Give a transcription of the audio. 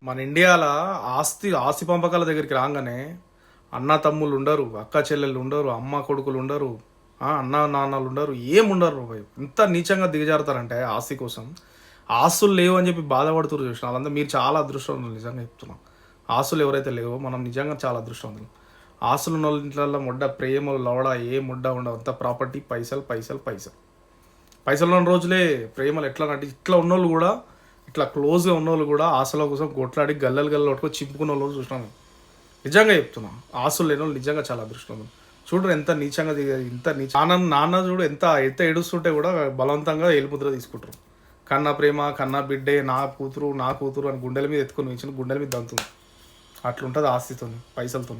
మన ఇండియాలో ఆస్తి పంపకాల దగ్గరికి రాగానే అన్న తమ్ముళ్ళు ఉండరు, అక్క చెల్లెళ్ళు ఉండరు, అమ్మ కొడుకులు ఉండరు, అన్న నాన్నలు ఉండరు, ఏముండరు. ఎంత నీచంగా దిగజారుతారంటే ఆస్తి కోసం. ఆస్తులు లేవు అని చెప్పి బాధపడుతున్నారు చూసిన వాళ్ళంతా మీరు చాలా అదృష్టవంతులు. నిజంగా చెప్తున్నాం, ఆస్తులు ఎవరైతే లేవో మనం నిజంగా చాలా అదృష్టవంతులు. ఆస్తులు ఉన్న ఇంట్లో ముడ్డ ప్రేమలు లవడ ఏ ముడ్డ ఉండవు, అంత ప్రాపర్టీ, పైసలు పైసలు పైసలు. పైసలు ఉన్న రోజులే ప్రేమలు ఎట్లా అంటే ఇట్లా ఉన్నోళ్ళు కూడా, ఇట్లా క్లోజ్గా ఉన్నోళ్ళు కూడా ఆశల కోసం కొట్లాడి గల్లలు కొట్టుకొని చింపుకున్న వాళ్ళు చూసినాను. నిజంగా చెప్తున్నాం, ఆస్తులు లేని వాళ్ళు నిజంగా చాలా అదృష్టం. చూడరు ఎంత నీచంగా ఇంత నీచ. నాన్న చూడు ఎంత ఏడుస్తుంటే కూడా బలవంతంగా ఏలుముద్ర తీసుకుంటారు. కన్న ప్రేమ, కన్న బిడ్డే, నా కూతురు అని గుండెల మీద ఎత్తుకొని ఇచ్చిన గుండెల మీద దంతుంది. అట్లుంటుంది ఆస్తితో, పైసలతో.